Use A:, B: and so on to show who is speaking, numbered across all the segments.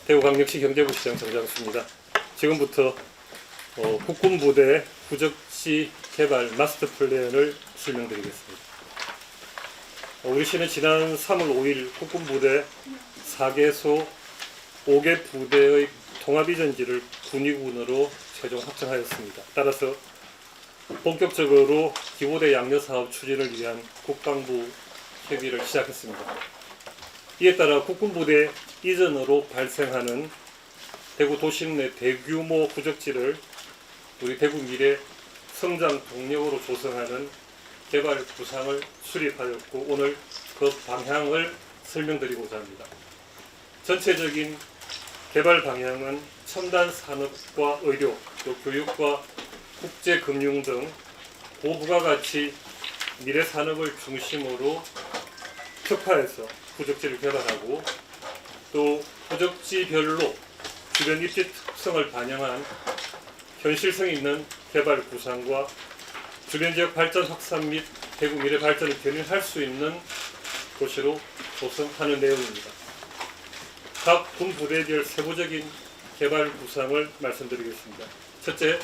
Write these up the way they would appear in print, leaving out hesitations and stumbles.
A: 대구광역시 경제부시장 정장수입니다. 지금부터 국군부대 후적지 개발 마스터 플랜을 설명드리겠습니다. 우리 시는 지난 3월 5일 국군부대 4개소 5개 부대의 통합이전지를 군위군으로 최종 확정하였습니다. 따라서 본격적으로 기부대 양녀사업 추진을 위한 국방부 협의를 시작했습니다. 이에 따라 국군부대 이전으로 발생하는 대구 도심 내 대규모 후적지를 우리 대구 미래 성장 동력으로 조성하는 개발 구상을 수립하였고, 오늘 그 방향을 설명드리고자 합니다. 전체적인 개발 방향은 첨단 산업과 의료, 또 교육과 국제금융 등 고부가가치 미래 산업을 중심으로 특화해서 후적지를 개발하고, 또 후적지별로 주변 입지 특성을 반영한 현실성 있는 개발 구상과 주변 지역 발전 확산 및 대구 미래 발전을 견인할 수 있는 도시로 조성하는 내용입니다. 각 군 부대별 세부적인 개발 구상을 말씀드리겠습니다. 첫째,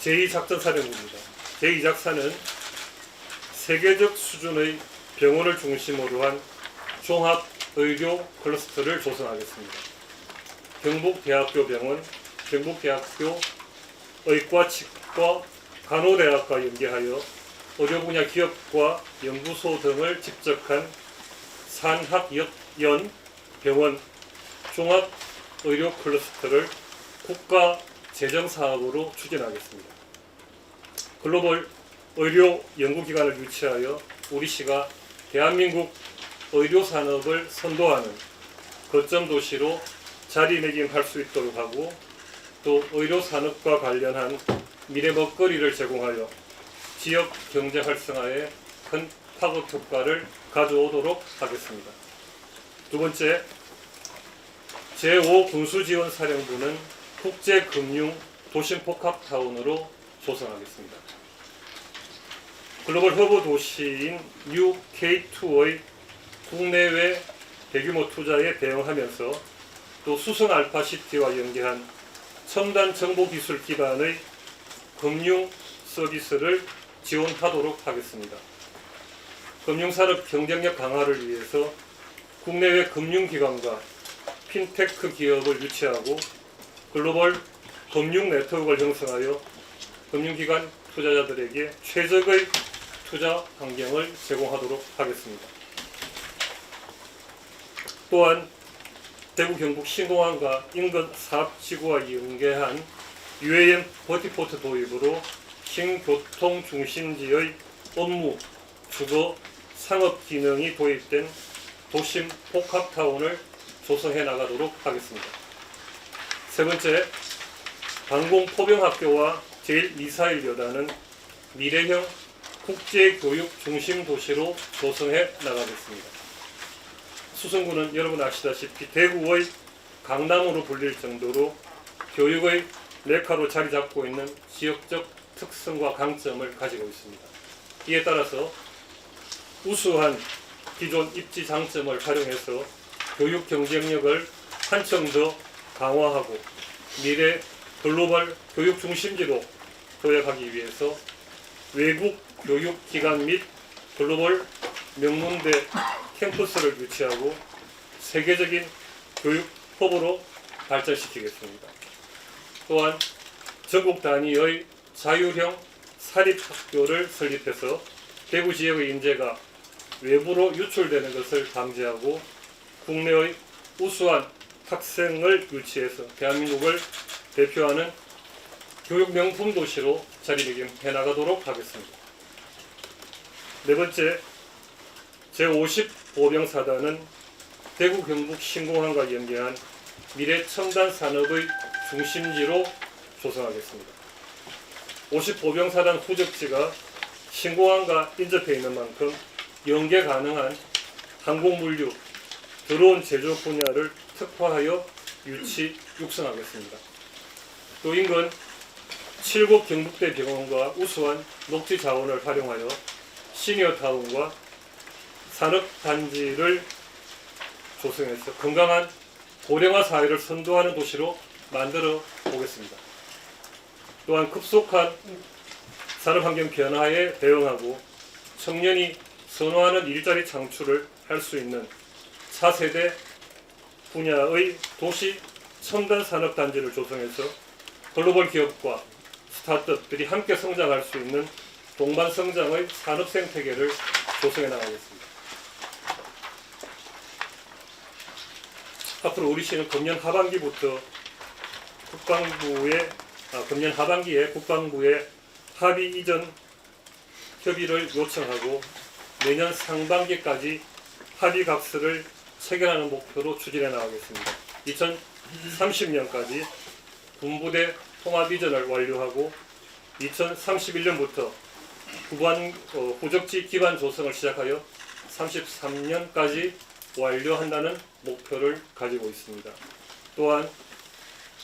A: 제2작전사령부입니다. 제2작사는 세계적 수준의 병원을 중심으로 한 종합의료 클러스터를 조성하겠습니다. 경북대학교 병원, 경북대학교 의과, 치과, 간호대학과 연계하여 의료 분야 기업과 연구소 등을 집적한 산학연 병원 종합의료 클러스터를 국가 재정 사업으로 추진하겠습니다. 글로벌 의료 연구기관을 유치하여 우리 시가 대한민국 의료 산업을 선도하는 거점 도시로 자리매김할 수 있도록 하고, 또 의료 산업과 관련한 미래 먹거리를 제공하여 지역 경제 활성화에 큰 파급 효과를 가져오도록 하겠습니다. 두 번째, 제5군수지원사령부는 국제금융 도심복합타운으로 조성하겠습니다. 글로벌 허브 도시인 UK2의 국내외 대규모 투자에 대응하면서 또 수성 알파시티와 연계한 첨단 정보기술 기반의 금융 서비스를 지원하도록 하겠습니다. 금융산업 경쟁력 강화를 위해서 국내외 금융기관과 핀테크 기업을 유치하고 글로벌 금융 네트워크를 형성하여 금융기관 투자자들에게 최적의 투자 환경을 제공하도록 하겠습니다. 또한 대구 경북 신공항과 인근 사업지구와 연계한 UAM 버티포트 도입으로 신교통 중심지의 업무, 주거, 상업 기능이 도입된 도심 복합타운을 조성해 나가도록 하겠습니다. 세 번째, 방공포병학교와 제1미사일여단은 미래형 국제교육 중심 도시로 조성해 나가겠습니다. 수성구는 여러분 아시다시피 대구의 강남으로 불릴 정도로 교육의 메카로 자리 잡고 있는 지역적 특성과 강점을 가지고 있습니다. 이에 따라서 우수한 기존 입지 장점을 활용해서 교육 경쟁력을 한층 더 강화하고 미래 글로벌 교육 중심지로 도약하기 위해서 외국 교육기관 및 글로벌 명문대 캠퍼스를 유치하고 세계적인 교육 허브로 발전시키겠습니다. 또한 전국 단위의 자율형 사립학교를 설립해서 대구 지역의 인재가 외부로 유출되는 것을 방지하고 국내의 우수한 학생을 유치해서 대한민국을 대표하는 교육 명품 도시로 자리매김해 나가도록 하겠습니다. 네 번째, 제55병사단은 대구 경북 신공항과 연계한 미래 첨단 산업의 중심지로 조성하겠습니다. 55병사단 후적지가 신공항과 인접해 있는 만큼 연계 가능한 항공물류, 드론 제조 분야를 특화하여 유치, 육성하겠습니다. 또 인근 7곳 경북대 병원과 우수한 녹지 자원을 활용하여 시니어타운과 산업단지를 조성해서 건강한 고령화 사회를 선도하는 도시로 만들어 보겠습니다. 또한 급속한 산업환경 변화에 대응하고 청년이 선호하는 일자리 창출을 할 수 있는 차세대 분야의 도시 첨단 산업단지를 조성해서 글로벌 기업과 스타트업들이 함께 성장할 수 있는 동반성장의 산업 생태계를 조성해 나가겠습니다. 앞으로 우리 시는 금년 하반기에 국방부에 합의 이전 협의를 요청하고 내년 상반기까지 합의 각서를 체결하는 목표로 추진해 나가겠습니다. 2030년까지 군부대 통합 이전을 완료하고 2031년부터 후적지 기반 조성을 시작하여 33년까지 완료한다는 목표를 가지고 있습니다. 또한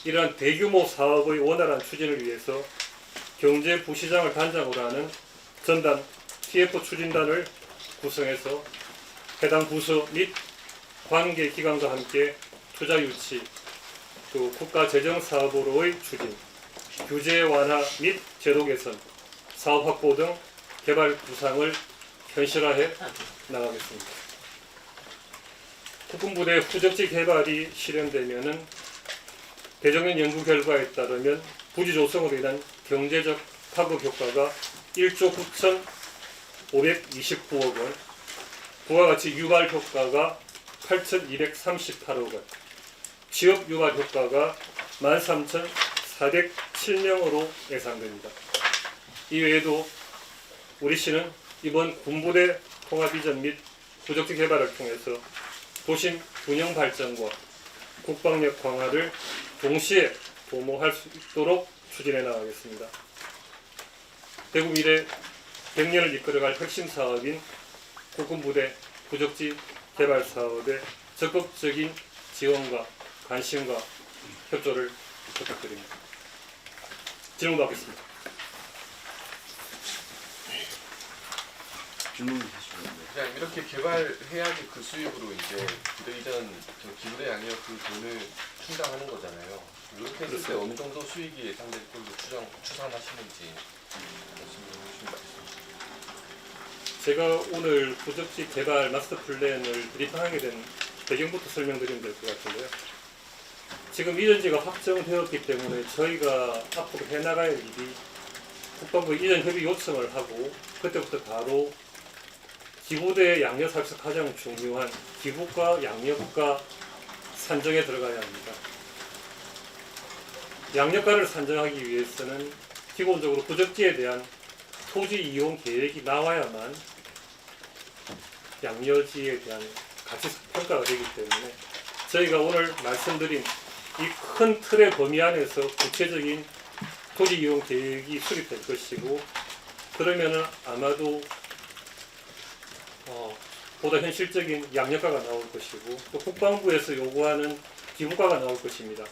A: 이러한 대규모 사업의 원활한 추진을 위해서 경제부시장을 단장으로 하는 전담 TF 추진단을 구성해서 해당 부서 및 관계기관과 함께 투자 유치, 또 국가재정사업으로의 추진, 규제 완화 및 제도 개선, 사업 확보 등 개발 구상을 현실화해 나가겠습니다. 국군부대 후적지 개발이 실현되면은 대정연 연구 결과에 따르면 부지 조성으로 인한 경제적 파급 효과가 1조 9,529억 원, 부가 가치 유발 효과가 8,238억 원, 취업 유발 효과가 13,407명으로 예상됩니다. 이외에도 우리 시는 이번 군부대 통합 이전 및 후적지 개발을 통해서 도심 균형 발전과 국방력 강화를 동시에 도모할 수 있도록 추진해 나가겠습니다. 대구 미래 100년을 이끌어갈 핵심 사업인 국군부대 후적지 개발 사업에 적극적인 지원과 관심과 협조를 부탁드립니다. 질문 받겠습니다.
B: 질문 하시면
C: 그냥 이렇게 개발해야지 그 수입으로 이제 부대 이전 기부대 양력 그 돈을 충당하는 거잖아요. 이렇게 했을 때 어느 정도 수익이 예상될 걸로 추산하시는지 말씀해 주시면 좋겠습니다.
A: 제가 오늘 후적지 개발 마스터 플랜을 브리핑하게 된 배경부터 설명드리면 될 것 같은데요. 지금 이전지가 확정되었기 때문에 저희가 앞으로 해나갈 일이 국방부 이전 협의 요청을 하고 그때부터 바로 기부대 양력 사업에서 가장 중요한 기부가 양력가 산정에 들어가야 합니다. 양력가를 산정하기 위해서는 기본적으로 후적지에 대한 토지 이용 계획이 나와야만 양여지에 대한 가치 평가가 되기 때문에 저희가 오늘 말씀드린 이 큰 틀의 범위 안에서 구체적인 토지 이용 계획이 수립될 것이고, 그러면은 아마도 보다 현실적인 양력가가 나올 것이고, 또 국방부에서 요구하는 기부가가 나올 것입니다.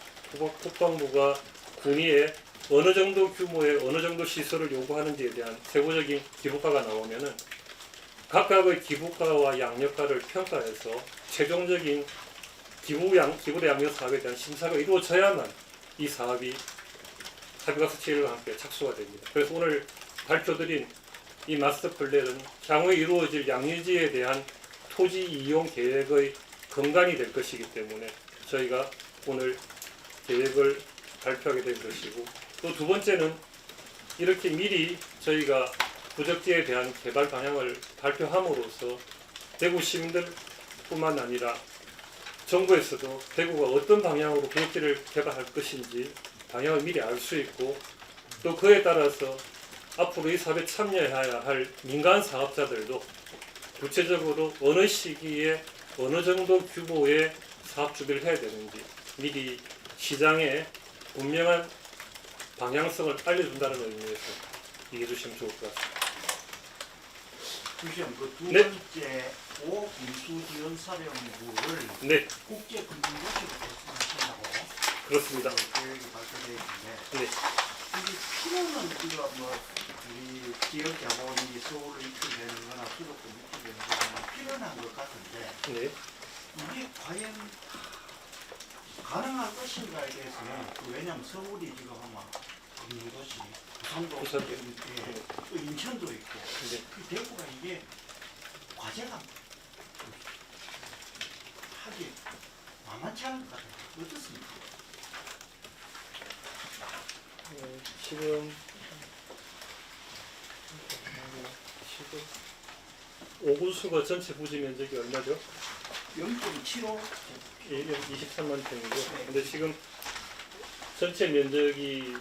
A: 국방부가 군위에 어느 정도 규모의 어느 정도 시설을 요구하는지에 대한 세부적인 기부가가 나오면은 각각의 기부가와 양력가를 평가해서 최종적인 기부대 양력 사업에 대한 심사가 이루어져야만 이 사업이 합의가서 체결과 함께 착수가 됩니다. 그래서 오늘 발표드린 이 마스터 플랜은 향후에 이루어질 양유지에 대한 토지 이용 계획의 근간이 될 것이기 때문에 저희가 오늘 계획을 발표하게 된 것이고, 또 두 번째는 이렇게 미리 저희가 부적지에 대한 개발 방향을 발표함으로써 대구 시민들뿐만 아니라 정부에서도 대구가 어떤 방향으로 부적지를 개발할 것인지 방향을 미리 알 수 있고, 또 그에 따라서 앞으로 이 사업에 참여해야 할 민간 사업자들도 구체적으로 어느 시기에 어느 정도 규모의 사업 준비를 해야 되는지 미리 시장에 분명한 방향성을 알려준다는 의미에서 얘기해 주시면 좋을 것 같습니다.
D: 주시면 그두
A: 네.
D: 번째 5 인수지원사령부를
A: 네,
D: 국제금융도시로 발전하신다고
A: 그렇습니다.
D: 계획이 발표되어 있는데
A: 네,
D: 이게 필요는 우리가 우리 지역 자본이 서울로 입주되는 거나 수도권 입주되는 거나 필요한 것 같은데
A: 네.
D: 이게 과연 가능한 것인가에 대해서는 왜냐하면 서울이 지금 아마 금융도시, 부산도
A: 부산.
D: 예, 또 인천도 있고
A: 네.
D: 그 대구가 이게 과제가 하기 만만치 않은 것 같아요. 어떻습니까?
A: 지금 오군수가 전체 부지 면적이 얼마죠?
D: 0.75
A: 23만 평이죠. 근데 지금 전체 면적이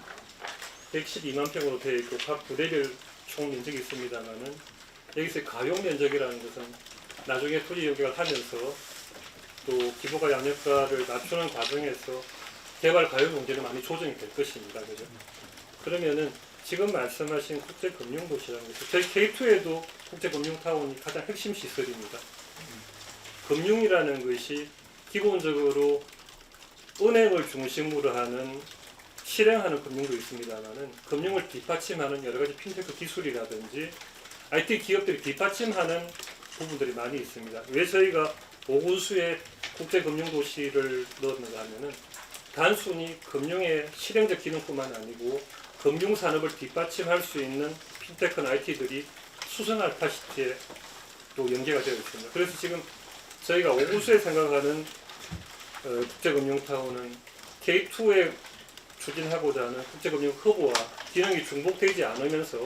A: 112만 평으로 되어 있고 각 부대별 총 면적이 있습니다만은 여기서 가용 면적이라는 것은 나중에 토지 연계를 하면서 또 기부가 양력가를 낮추는 과정에서 개발 가용 용지는 많이 조정이 될 것입니다. 그죠? 그러면은 지금 말씀하신 국제금융도시라는 것이 저희 K2에도 국제금융타운이 가장 핵심 시설입니다. 금융이라는 것이 기본적으로 은행을 중심으로 하는 실행하는 금융도 있습니다만은 금융을 뒷받침하는 여러 가지 핀테크 기술이라든지 IT 기업들이 뒷받침하는 부분들이 많이 있습니다. 왜 저희가 오군수에 국제금융도시를 넣었는가 하면은 단순히 금융의 실행적 기능뿐만 아니고 금융산업을 뒷받침할 수 있는 핀테크나 IT들이 수성 알파시티에 또 연계가 되어 있습니다. 그래서 지금 저희가 오군수에 생각하는 국제금융타운은 K2에 추진하고자 하는 국제금융 허브와 기능이 중복되지 않으면서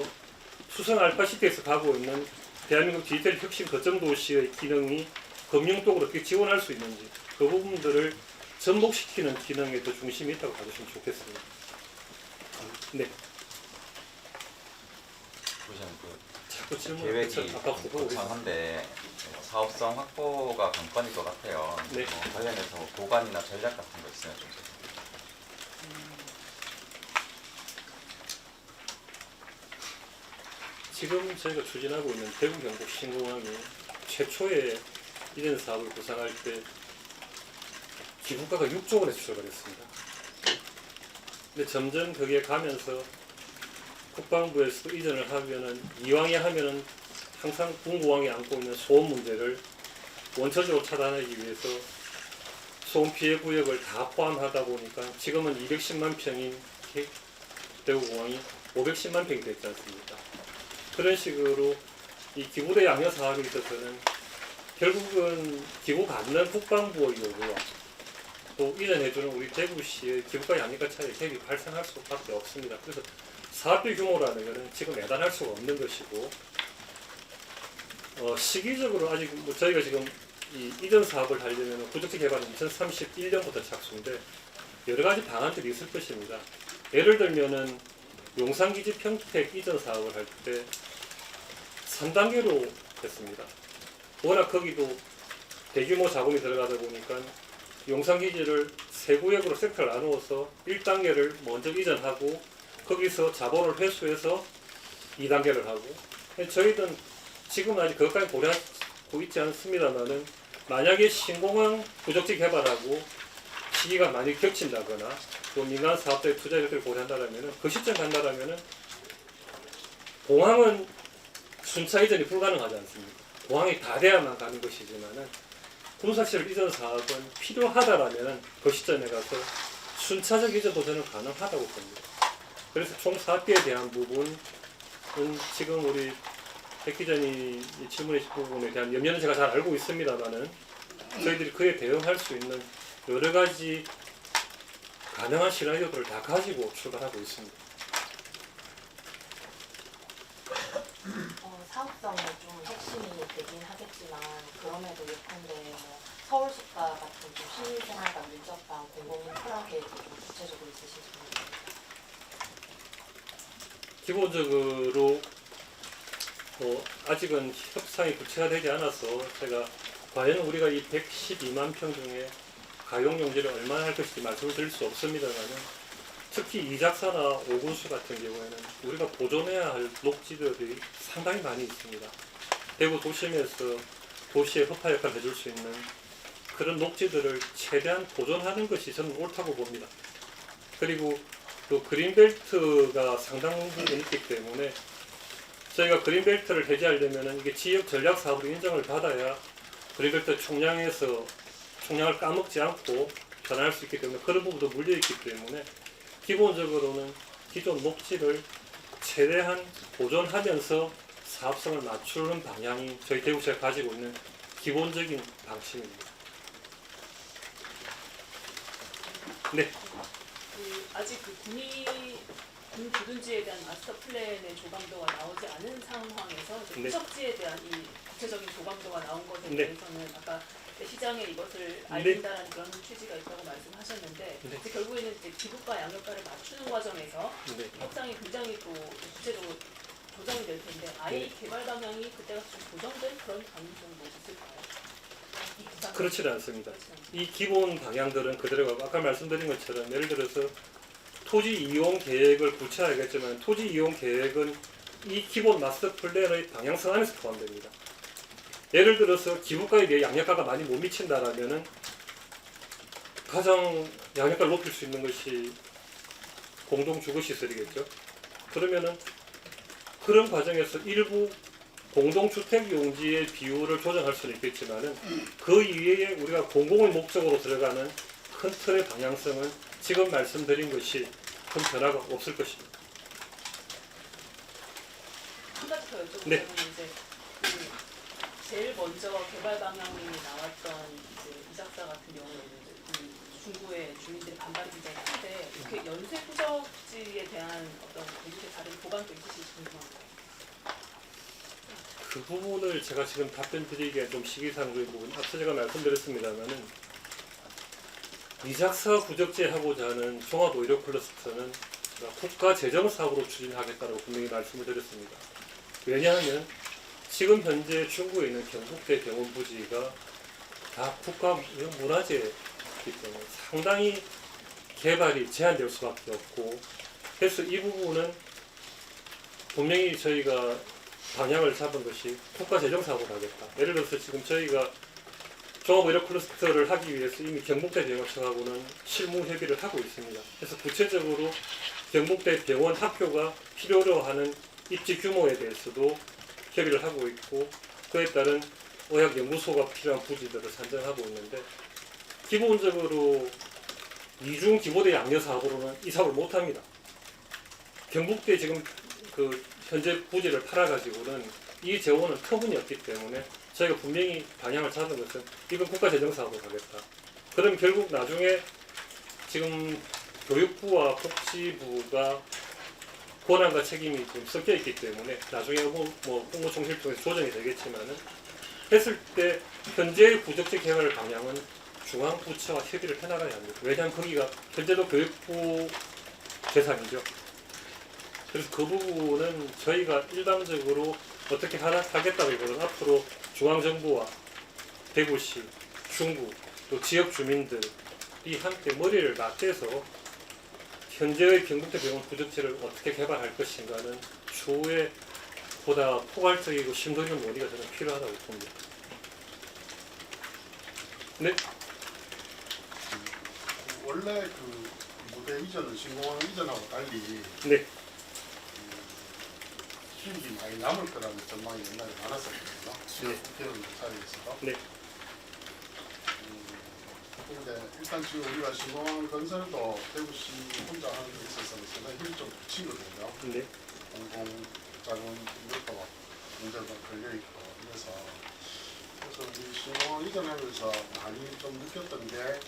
A: 수성 알파시티에서 가고 있는 대한민국 디지털 혁신 거점 도시의 기능이 금융 쪽으로 어떻게 지원할 수 있는지 그 부분들을 접목시키는 기능에 더 중심이 있다고 봐주시면 좋겠습니다. 네.
B: 보시면
A: 자꾸 질문
B: 계획이
A: 아까 보고
B: 거창한데 사업성 확보가 관건일 것 같아요.
A: 네.
B: 관련해서 보관이나 전략 같은 거 있으면 좀
A: 지금 저희가 추진하고 있는 대구 경북 신공항이 최초의 이전 사업을 구상할 때 기부가가 6조 원에서 출발했습니다. 근데 점점 거기에 가면서 국방부에서 이전을 하면은 이왕에 하면은 항상 군구왕이 안고 있는 소음 문제를 원천적으로 차단하기 위해서 소음 피해 구역을 다 포함하다 보니까 지금은 210만 평인 대구공항이 510만 평이 됐지 않습니까? 그런 식으로 이 기부대 양형 사업에 있어서는 결국은 기부 받는 국방부의 요구와 또 이전해주는 우리 대구시의 기부가 양형과 차이에 갭이 발생할 수밖에 없습니다. 그래서 사업비 규모라는 것은 지금 예단할 수가 없는 것이고 시기적으로 아직 뭐 저희가 지금 이 이전 사업을 하려면 구적지 개발은 2031년부터 착수인데 여러 가지 방안들이 있을 것입니다. 예를 들면은 용산기지 평택 이전 사업을 할 때 3단계로 했습니다. 워낙 거기도 대규모 자금이 들어가다 보니까 용산기지를 세 구역으로 섹터를 나누어서 1단계를 먼저 이전하고 거기서 자본을 회수해서 2단계를 하고 저희는 지금 아직 그것까지 고려하고 있지 않습니다만은 만약에 신공항 구적지 개발하고 시기가 많이 겹친다거나 또 민간 사업자의 투자 이렇게 고려한다라면은 그 시점 간다라면은 공항은 순차 이전이 불가능하지 않습니까? 공항이 다 돼야만 가는 것이지만은 군사시설 이전 사업은 필요하다라면은 그 시점에 가서 순차적 이전도 저는 가능하다고 봅니다. 그래서 총 사업비에 대한 부분은 지금 우리 백 기자님이 질문해 주신 부분에 대한 염려는 제가 잘 알고 있습니다만은 저희들이 그에 대응할 수 있는 여러 가지 가능한 시나리오들을 다 가지고 출발하고 있습니다.
E: 사업성이 좀 핵심이 되긴 하겠지만 그럼에도 예컨대 뭐 서울숲과 같은 좀 시민생활과 밀접한 공공인프라 계획이 좀 구체적으로 있으신지 모르겠습니다.
A: 기본적으로 아직은 협상이 구체화되지 않아서 제가 과연 우리가 이 112만 평 중에 가용용지를 얼마나 할 것인지 말씀을 드릴 수 없습니다만은 특히 이작사나 오군수 같은 경우에는 우리가 보존해야 할 녹지들이 상당히 많이 있습니다. 대구 도심에서 도시의 허파 역할을 해줄 수 있는 그런 녹지들을 최대한 보존하는 것이 저는 옳다고 봅니다. 그리고 또 그린벨트가 상당 부분 있기 때문에 저희가 그린벨트를 해제하려면 이게 지역 전략 사업으로 인정을 받아야 그린벨트 총량을 까먹지 않고 전환할 수 있기 때문에 그런 부분도 물려있기 때문에 기본적으로는 기존 녹지를 최대한 보존하면서 사업성을 맞추는 방향이 저희 대구시가 가지고 있는 기본적인 방침입니다. 네.
F: 아직 군 주둔지에 대한 마스터 플랜의 조감도가 나오지 않은 상황에서 이제
A: 네.
F: 부척지에 대한 이 구체적인 조감도가 나온 것에
A: 네.
F: 대해서는 아까 시장에 이것을 알린다는 그런 취지가 있다고 말씀하셨는데
A: 네.
F: 이제 결국에는 이제 기부가 양육가를 맞추는 과정에서
A: 네.
F: 협상이 굉장히 또 구체적으로 조정이 될 텐데 아예 이 개발 방향이 그때가 좀 조정될 그런 가능성도 있을까요? 이 구상
A: 그렇지는 않습니다.
F: 그렇지 않습니다.
A: 이 기본 방향들은 그대로 아까 말씀드린 것처럼 예를 들어서 토지 이용 계획을 구체화하겠지만 토지 이용 계획은 이 기본 마스터 플랜의 방향성 안에서 포함됩니다. 예를 들어서 기부가에 비해 양육가가 많이 못 미친다라면은 가장 양육가를 높일 수 있는 것이 공동주거시설이겠죠. 그러면은 그런 과정에서 일부 공동주택 용지의 비율을 조정할 수는 있겠지만은 그 이외에 우리가 공공의 목적으로 들어가는 큰 틀의 방향성은 지금 말씀드린 것이 큰 변화가 없을 것입니다.
F: 한 가지 더 여쭤보자면
A: 네.
F: 이제 제일 먼저 개발 방향이 나왔던 이제 이 작사 같은 경우에는 이제 중구의 주민들의 반발이 굉장히 큰데 이렇게 연쇄 부적지에 대한 어떤 대구의 다른 보관도 있으실지 궁금합니다.
A: 그 부분을 제가 지금 답변 드리기에 좀 시기상조인 부분 앞서 제가 말씀드렸습니다만은 이작사 구적지하고자 하는 종합의료 클러스터는 국가 재정 사업으로 추진하겠다고 분명히 말씀을 드렸습니다. 왜냐하면 지금 현재 중구에 있는 경북대 병원 부지가 다 국가 문화재이기 때문에 상당히 개발이 제한될 수밖에 없고 그래서 이 부분은 분명히 저희가 방향을 잡은 것이 국가 재정 사업을 하겠다. 예를 들어서 지금 저희가 종합의료 클러스터를 하기 위해서 이미 경북대 병원청하고는 실무 협의를 하고 있습니다. 그래서 구체적으로 경북대 병원 학교가 필요로 하는 입지 규모에 대해서도 협의를 하고 있고 그에 따른 의학연구소가 필요한 부지들을 산정하고 있는데 기본적으로 이중 기보대 양려 사업으로는 이 사업을 못합니다. 경북대 지금 그 현재 부지를 팔아가지고는 이 재원은 터무니없기 때문에 저희가 분명히 방향을 잡은 것은 이건 국가재정사업으로 가겠다. 그럼 결국 나중에 지금 교육부와 복지부가 권한과 책임이 좀 섞여 있기 때문에 나중에 뭐 공무총실 통해서 조정이 되겠지만은 했을 때 현재의 구적지 개발 방향은 중앙부처와 협의를 해나가야 합니다. 왜냐하면 거기가 현재도 교육부 재산이죠. 그래서 그 부분은 저희가 일방적으로 어떻게 하겠다기보다는 앞으로 중앙정부와 대구시, 중구, 또 지역 주민들이 함께 머리를 맞대서 현재의 경북대 병원 구적지를 어떻게 개발할 것인가는 추후에 보다 포괄적이고 심도 있는 논의가 저는 필요하다고 봅니다. 네?
G: 원래 그 무대 이전은 신공항 이전하고 달리
A: 네.
G: 수익이 많이 남을 거라는 전망이 옛날에 많았었거든요.
A: 네.
G: 국회의원 자리에서도.
A: 네.
G: 근데 일단 지금 우리가 신공항 건설도 대구시 혼자 하는 데 있어서는 상당히 힘이 좀 붙이거든요.
A: 네.
G: 공공자금 이것도 문제가 걸려있고 그래서 이 신공항 이전하면서 많이 좀 느꼈던 게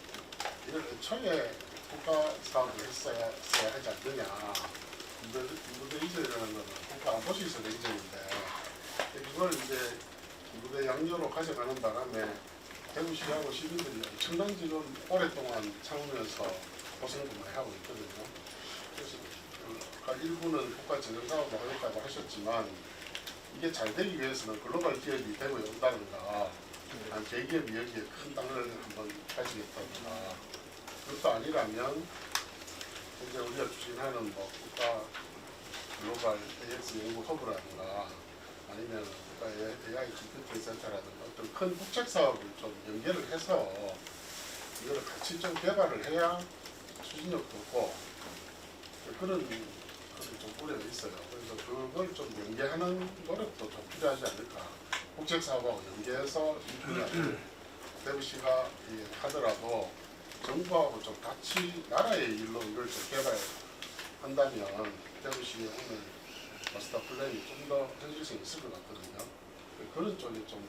G: 이걸 애초에 국가 사업을 했어야 하지 않느냐. 무대 이전이라는 것은 국가 안보시설의 이전인데 이걸 이제 무대 양료로 가져가는 바람에 대구시하고 시민들이 엄청난 지금 오랫동안 참으면서 고생도 많이 하고 있거든요. 그래서 아까 일부는 국가 재정사업을 하겠다고 하셨지만 이게 잘 되기 위해서는 글로벌 기업이 대구에 온다든가 한 대기업이 여기에 큰 땅을 한번 가지겠다든가 그것도 아니라면 이제 우리가 추진하는 뭐 국가 글로벌 AX 연구 허브라든가 아니면 국가 AI 컴퓨팅 센터라든가 어떤 큰 국책 사업을 좀 연계를 해서 이거를 같이 좀 개발을 해야 추진력도 없고 그런 것이 좀 우려가 있어요. 그래서 그걸 좀 연계하는 노력도 좀 필요하지 않을까. 국책 사업하고 연계해서 이 분야를 대구시가 하더라도 정부하고 좀 같이 나라의 일로 이걸 재개발한다면 대구시 오늘 마스터 플랜이 좀 더 현실성이 있을 것 같거든요. 그런 쪽에 좀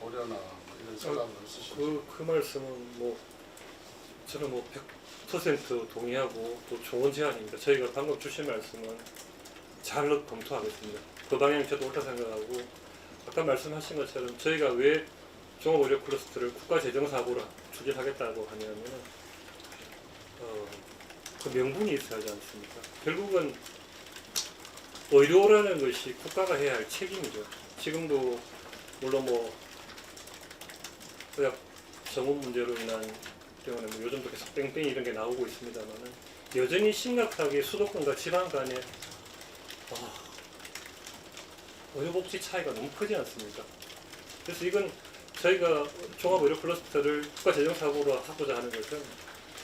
G: 고려나 뭐 이런 생각을 쓰시죠.
A: 그 말씀은 뭐 저는 뭐 100% 동의하고 또 좋은 제안입니다. 저희가 방금 주신 말씀은 잘 검토하겠습니다. 그 방향이 저도 옳다 생각하고 아까 말씀하신 것처럼 저희가 왜 종합의료 클러스터를 국가재정사업으로 추진하겠다고 하냐면은 그 명분이 있어야 하지 않습니까? 결국은 의료라는 것이 국가가 해야 할 책임이죠. 지금도 물론 뭐 의학 전문 문제로 인한 때문에 뭐 요즘도 계속 뺑뺑이 이런 게 나오고 있습니다만은 여전히 심각하게 수도권과 지방 간에 의료복지 차이가 너무 크지 않습니까? 그래서 이건 저희가 종합의료 클러스터를 국가재정사업으로 하고자 하는 것은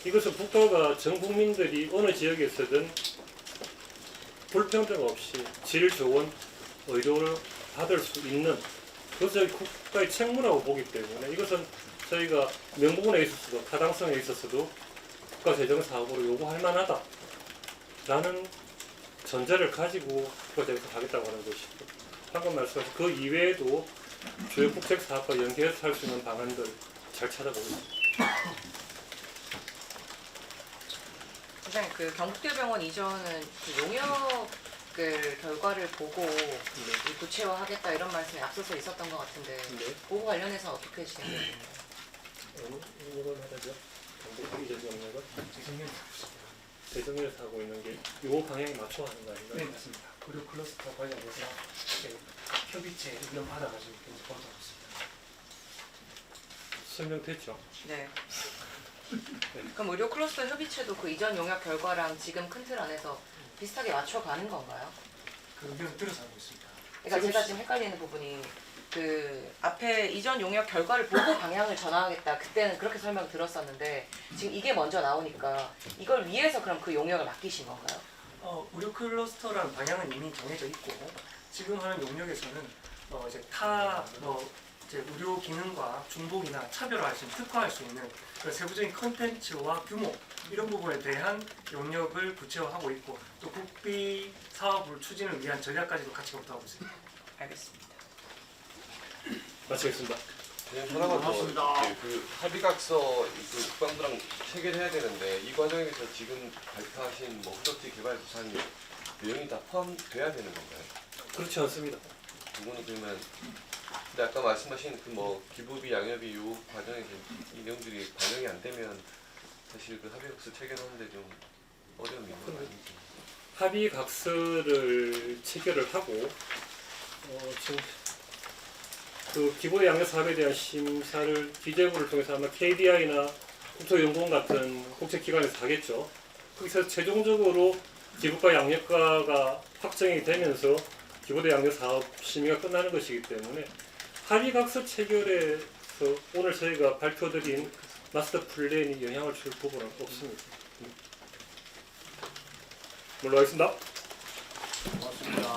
A: 이것은 국가가 전 국민들이 어느 지역에서든 불평등 없이 질 좋은 의료를 받을 수 있는 그것을 국가의 책무라고 보기 때문에 이것은 저희가 명분에 있어서도 타당성에 있어서도 국가재정사업으로 요구할 만하다라는 전제를 가지고 국가재정사업 하겠다고 하는 것이고 방금 말씀하신 그 이외에도 주요 국책사업과 연계해서 할 수 있는 방안들 잘 찾아보고 있습니다.
H: 선생님, 그 경북대병원 이전은 그 용역을 결과를 보고 이 구체화하겠다 이런 말씀이 앞서서 있었던 것 같은데
A: 네.
H: 그거 관련해서 어떻게 진행되나요?
A: 이걸 말하죠. 경북 이전 영역은 대정에서 하고 있는 게 요 방향에 맞춰 하는 거 아닌가요?
D: 네, 맞습니다. 의료 클러스터 관련해서 협의체 의견 받아가지고 굉장히 검토하고 있습니다.
A: 설명됐죠?
H: 네. 그럼 의료 클러스터 협의체도 그 이전 용역 결과랑 지금 큰 틀 안에서 비슷하게 맞춰가는 건가요?
D: 그 의견을 들어서 하고 있습니다.
H: 그러니까 제가 지금 헷갈리는 부분이 그 앞에 이전 용역 결과를 보고 방향을 전환하겠다 그때는 그렇게 설명 들었었는데 지금 이게 먼저 나오니까 이걸 위해서 그럼 그 용역을 맡기신 건가요?
I: 의료 클러스터라는 방향은 이미 정해져 있고 지금 하는 용역에서는 이제 이제 의료 기능과 중복이나 차별화할 수 있는 특화할 수 있는 그런 세부적인 컨텐츠와 규모 이런 부분에 대한 용역을 구체화하고 있고 또 국비 사업을 추진을 위한 전략까지도 같이 검토하고 있습니다.
H: 알겠습니다.
A: 마치겠습니다.
C: 하나만 더. 그 합의각서 그 국방부랑 체결해야 되는데 이 과정에서 지금 발표하신 뭐 후속지 개발 부산이 내용이 다 포함돼야 되는 건가요?
A: 그렇지 않습니다.
C: 그거는 그러면 근데 아까 말씀하신 그 뭐 기부비 양협비 요 과정에서 이 내용들이 반영이 안 되면 사실 그 합의각서 체결하는데 좀 어려움이 있는 거 아닌지.
A: 합의각서를 체결을 하고 지금 그 기본 양력 사업에 대한 심사를 기재부를 통해서 아마 KDI나 국토연구원 같은 국제기관에서 하겠죠. 거기서 최종적으로 기부가 양력가가 확정이 되면서 기부대 양력 사업 심의가 끝나는 것이기 때문에 합의각서 체결에서 오늘 저희가 발표드린 마스터 플랜이 영향을 줄 부분은 없습니다. 물러가겠습니다.
C: 고맙습니다.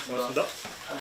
A: 고맙습니다.